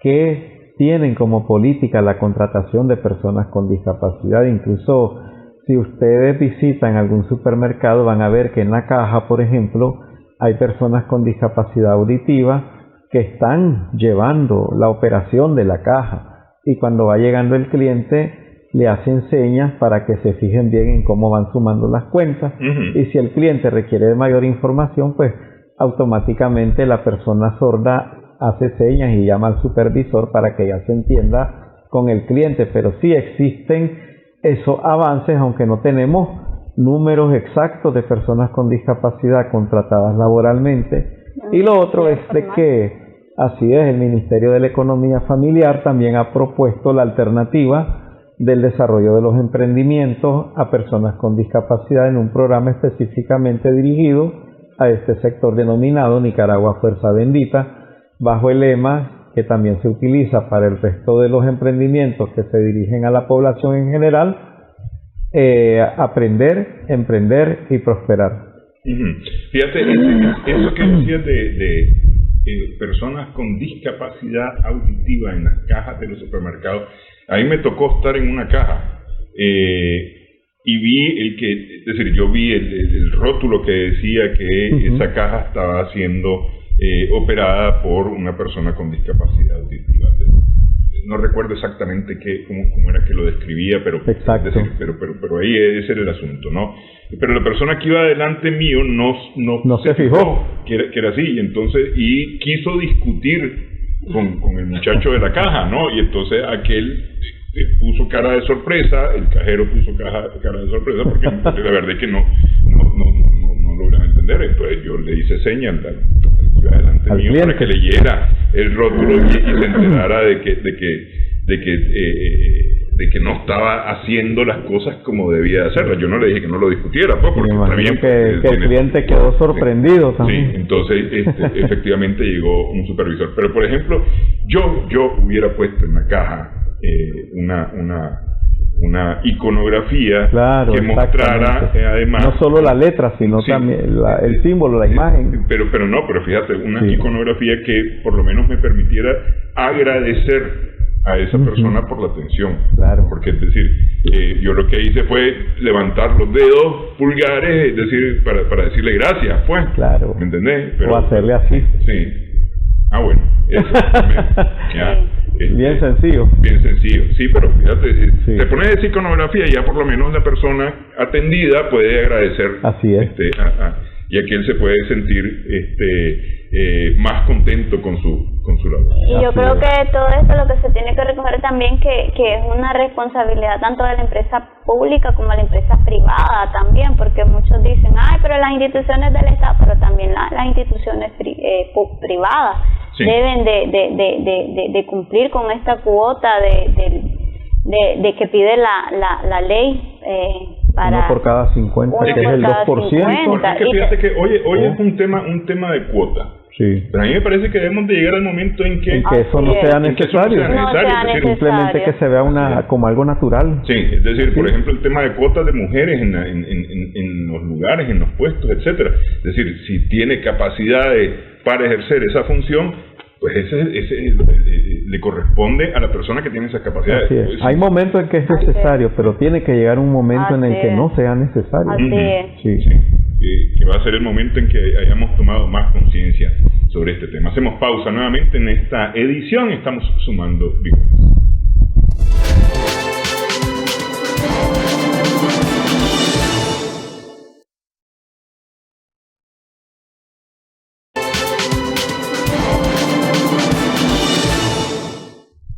que tienen como política la contratación de personas con discapacidad. Incluso si ustedes visitan algún supermercado van a ver que en la caja, por ejemplo, hay personas con discapacidad auditiva que están llevando la operación de la caja, y cuando va llegando el cliente le hacen señas para que se fijen bien en cómo van sumando las cuentas. Y si el cliente requiere de mayor información, pues automáticamente la persona sorda hace señas y llama al supervisor para que ya se entienda con el cliente. Pero sí existen esos avances, aunque no tenemos números exactos de personas con discapacidad contratadas laboralmente. Y lo otro es de que, así es, el Ministerio de la Economía Familiar también ha propuesto la alternativa del desarrollo de los emprendimientos a personas con discapacidad en un programa específicamente dirigido a este sector denominado Nicaragua Fuerza Bendita, bajo el lema que también se utiliza para el resto de los emprendimientos que se dirigen a la población en general: aprender, emprender y prosperar. Fíjate, eso que decías de personas con discapacidad auditiva en las cajas de los supermercados. A mí me tocó estar en una caja y vi yo vi el rótulo que decía que esa caja estaba siendo operada por una persona con discapacidad auditiva. no recuerdo exactamente cómo era que lo describía, pero exacto. Es decir, pero ahí ese era el asunto, ¿no? Pero la persona que iba delante mío no se fijó que era así, y quiso discutir con el muchacho de la caja, ¿no? Y entonces aquel puso cara de sorpresa, el cajero puso cara de sorpresa, porque la verdad es que no lograba entender. Entonces yo le hice señas delante al mío cliente, para que leyera el rótulo y se enterara de que no estaba haciendo las cosas como debía hacerlas. Yo no le dije que no lo discutiera, pues, porque también que el cliente quedó sorprendido también. Sí, entonces efectivamente llegó un supervisor. Pero por ejemplo, yo hubiera puesto en la caja una iconografía, claro, que mostrara además no solo la letra, sino también el símbolo, la imagen. Pero fíjate, una iconografía que por lo menos me permitiera agradecer a esa persona por la atención. Claro. Porque es decir, yo lo que hice fue levantar los dedos pulgares, es decir, para decirle gracias, pues. Claro. ¿Me entendés? O hacerle así. Sí. Bueno, eso. Bien sencillo. Bien sencillo, sí, pero fíjate, te pones esa iconografía y ya por lo menos la persona atendida puede agradecer. Así es. Y aquí él se puede sentir más contento con su labor. Y yo creo que todo esto lo que se tiene que recoger también que es una responsabilidad tanto de la empresa pública como de la empresa privada también, porque muchos dicen, pero las instituciones del Estado, pero también las instituciones privadas deben de cumplir con esta cuota de que pide la ley para uno por cada 50, que es el 2%. Es que fíjate que hoy es un tema de cuota. Sí. Pero a mí me parece que debemos de llegar al momento en que eso no sea necesario. Simplemente que se vea como algo natural. Sí, es decir, por ejemplo, el tema de cuotas de mujeres en los lugares, en los puestos, etcétera. Es decir, si tiene capacidades para ejercer esa función, pues ese le corresponde a la persona que tiene esas capacidades. Pues, hay momentos en que es necesario, pero tiene que llegar un momento en el que no sea necesario. Así es. Que va a ser el momento en que hayamos tomado más conciencia sobre este tema. Hacemos pausa nuevamente en esta edición, estamos sumando vivo.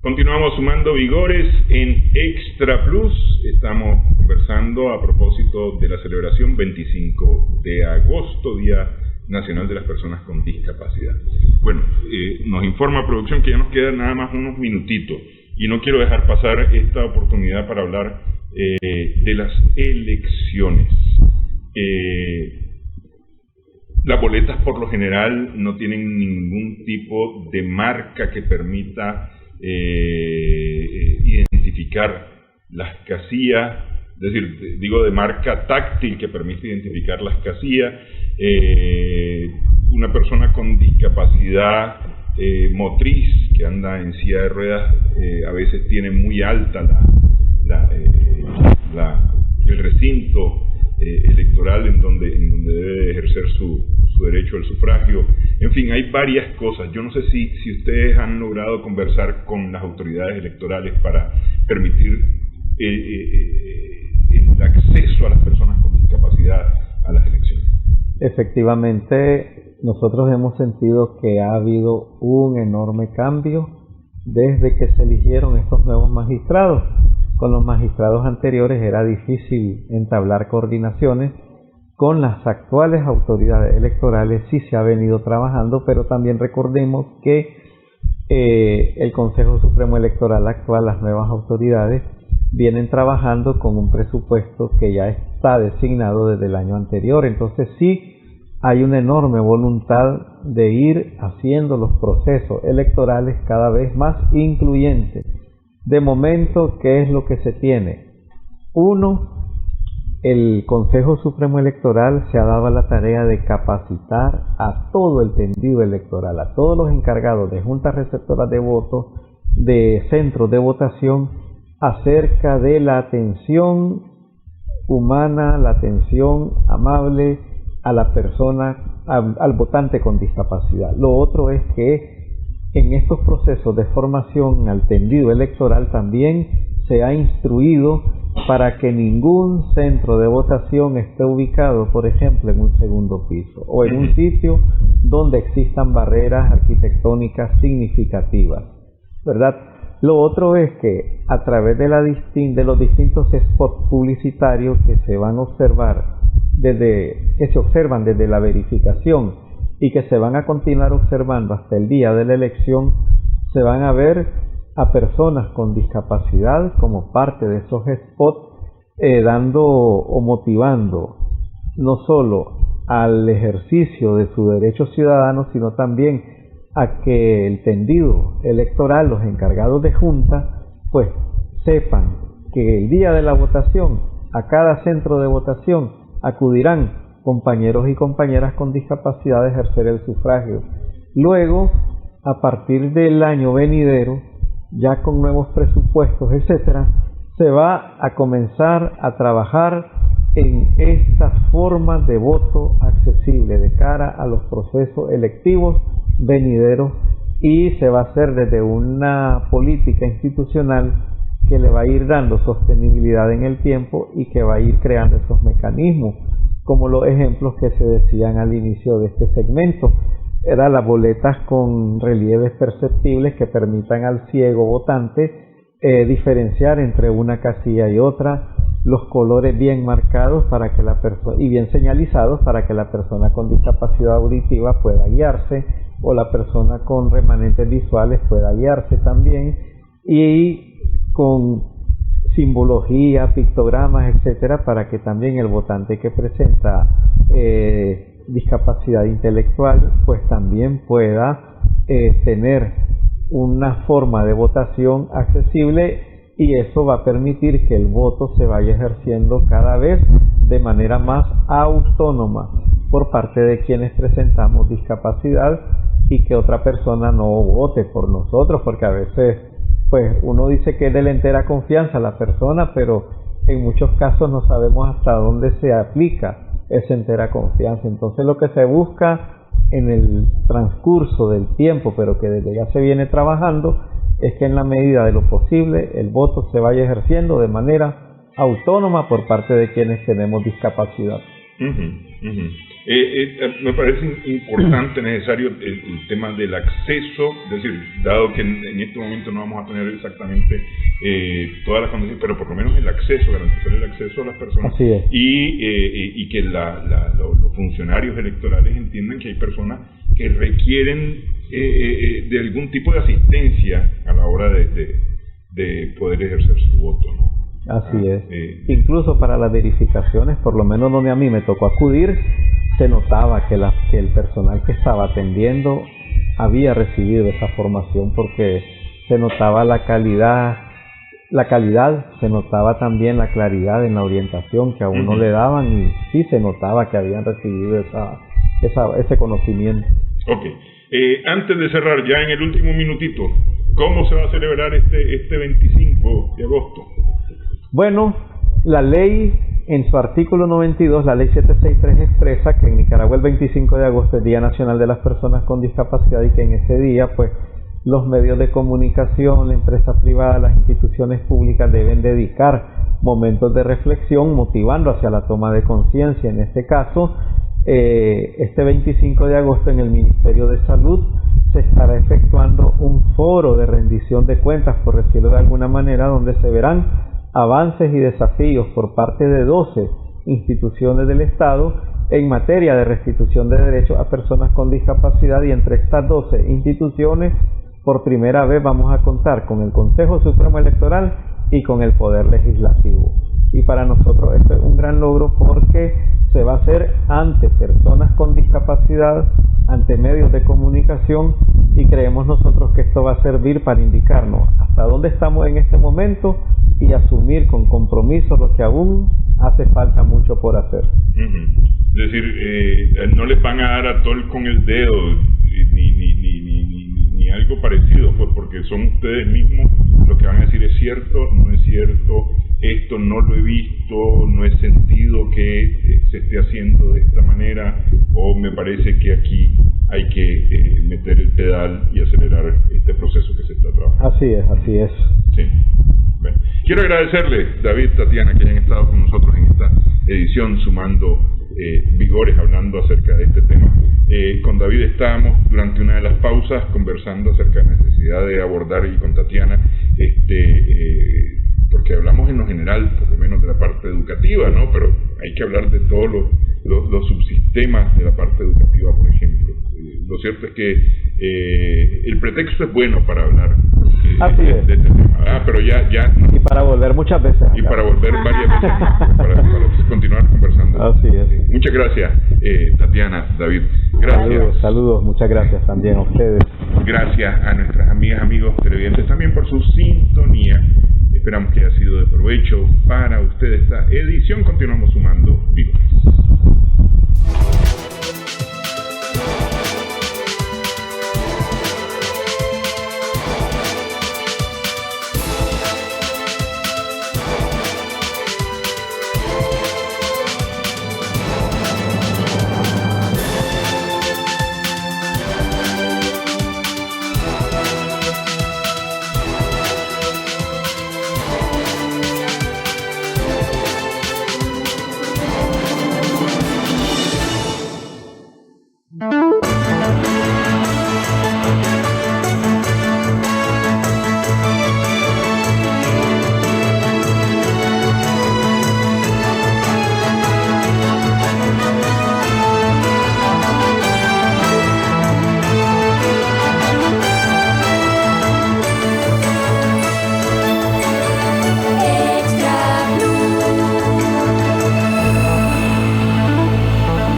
Continuamos sumando vigores en Extra Plus. Estamos conversando a propósito de la celebración 25 de agosto, Día Nacional de las Personas con Discapacidad. Bueno, nos informa producción que ya nos quedan nada más unos minutitos y no quiero dejar pasar esta oportunidad para hablar de las elecciones. Las boletas por lo general no tienen ningún tipo de marca que permita identificar las casillas, es decir, digo de marca táctil que permite identificar las casillas. Una persona con discapacidad motriz que anda en silla de ruedas a veces tiene muy alta el recinto electoral en donde debe ejercer su derecho al sufragio. En fin, hay varias cosas. Yo no sé si ustedes han logrado conversar con las autoridades electorales para permitir el acceso a las personas con discapacidad a las elecciones. Efectivamente, nosotros hemos sentido que ha habido un enorme cambio desde que se eligieron estos nuevos magistrados. Con los magistrados anteriores era difícil entablar coordinaciones. Con las actuales autoridades electorales sí se ha venido trabajando, pero también recordemos que el Consejo Supremo Electoral actual, las nuevas autoridades, vienen trabajando con un presupuesto que ya está designado desde el año anterior. Entonces sí hay una enorme voluntad de ir haciendo los procesos electorales cada vez más incluyentes. De momento, ¿qué es lo que se tiene? Uno, el Consejo Supremo Electoral se ha dado la tarea de capacitar a todo el tendido electoral, a todos los encargados de juntas receptoras de votos, de centros de votación, acerca de la atención humana, la atención amable a la persona, al votante con discapacidad. Lo otro es que en estos procesos de formación al tendido electoral también se ha instruido para que ningún centro de votación esté ubicado, por ejemplo, en un segundo piso o en un sitio donde existan barreras arquitectónicas significativas, ¿verdad? Lo otro es que a través de los distintos spots publicitarios que se van a observar que se observan desde la verificación y que se van a continuar observando hasta el día de la elección, se van a ver a personas con discapacidad como parte de esos spots, dando o motivando no solo al ejercicio de su derecho ciudadano, sino también a que el tendido electoral, los encargados de junta, pues sepan que el día de la votación, a cada centro de votación acudirán compañeros y compañeras con discapacidad a ejercer el sufragio. Luego, a partir del año venidero, ya con nuevos presupuestos, etcétera, se va a comenzar a trabajar en estas formas de voto accesible de cara a los procesos electivos venideros, y se va a hacer desde una política institucional que le va a ir dando sostenibilidad en el tiempo y que va a ir creando esos mecanismos, como los ejemplos que se decían al inicio de este segmento. Eran las boletas con relieves perceptibles que permitan al ciego votante diferenciar entre una casilla y otra, los colores bien marcados para que la persona y bien señalizados para que la persona con discapacidad auditiva pueda guiarse, o la persona con remanentes visuales pueda guiarse también, y con simbología, pictogramas, etcétera, para que también el votante que presenta discapacidad intelectual pues también pueda tener una forma de votación accesible, y eso va a permitir que el voto se vaya ejerciendo cada vez de manera más autónoma por parte de quienes presentamos discapacidad, y que otra persona no vote por nosotros, porque a veces pues uno dice que es de la entera confianza a la persona, pero en muchos casos no sabemos hasta dónde se aplica esa entera confianza. Entonces lo que se busca en el transcurso del tiempo, pero que desde ya se viene trabajando, es que en la medida de lo posible el voto se vaya ejerciendo de manera autónoma por parte de quienes tenemos discapacidad. Me parece importante, necesario el tema del acceso, es decir, dado que en este momento no vamos a tener exactamente todas las condiciones, pero por lo menos el acceso, garantizar el acceso a las personas. Así es. Y que los funcionarios electorales entiendan que hay personas que requieren de algún tipo de asistencia a la hora de poder ejercer su voto, ¿no? Así es. Incluso para las verificaciones, por lo menos donde a mí me tocó acudir, se notaba que el personal que estaba atendiendo había recibido esa formación, porque se notaba la calidad, se notaba también la claridad en la orientación que a uno le daban, y sí se notaba que habían recibido ese conocimiento. Ok. Antes de cerrar, ya en el último minutito, ¿cómo se va a celebrar este 25 de agosto? Bueno, la ley, en su artículo 92, la ley 763 expresa que en Nicaragua el 25 de agosto es Día Nacional de las Personas con Discapacidad, y que en ese día pues los medios de comunicación, la empresa privada, las instituciones públicas deben dedicar momentos de reflexión motivando hacia la toma de conciencia. En este caso, este 25 de agosto en el Ministerio de Salud se estará efectuando un foro de rendición de cuentas, por decirlo de alguna manera, donde se verán avances y desafíos por parte de 12 instituciones del Estado en materia de restitución de derechos a personas con discapacidad, y entre estas 12 instituciones por primera vez vamos a contar con el Consejo Supremo Electoral y con el Poder Legislativo. Y para nosotros esto es un gran logro, porque se va a hacer ante personas con discapacidad, ante medios de comunicación, y creemos nosotros que esto va a servir para indicarnos hasta dónde estamos en este momento y asumir con compromiso lo que aún hace falta mucho por hacer. Es decir, no les van a dar a tol con el dedo ni algo parecido, pues, porque son ustedes mismos los que van a decir es cierto, no es cierto, esto no lo he visto, no he sentido que se esté haciendo de esta manera, o me parece que aquí hay que meter el pedal y acelerar este proceso que se está trabajando. Así es. Sí. Bueno, quiero agradecerles, David, Tatiana, que hayan estado con nosotros en esta edición Sumando Vigores, hablando acerca de este tema. Con David estábamos durante una de las pausas conversando acerca de la necesidad de abordar, y con Tatiana, porque hablamos en lo general, por lo menos de la parte educativa, ¿no? Pero hay que hablar de todos los subsistemas de la parte educativa, por ejemplo. Lo cierto es que el pretexto es bueno para hablar de este tema, pero ya y para volver muchas veces acá. Y para volver varias veces para continuar conversando. Así es. Muchas gracias, Tatiana, David. Gracias. Saludos, muchas gracias también a ustedes. Gracias a nuestras amigas, amigos televidentes también por su sintonía. Esperamos que haya sido de provecho para ustedes esta edición. Continuamos sumando vigores.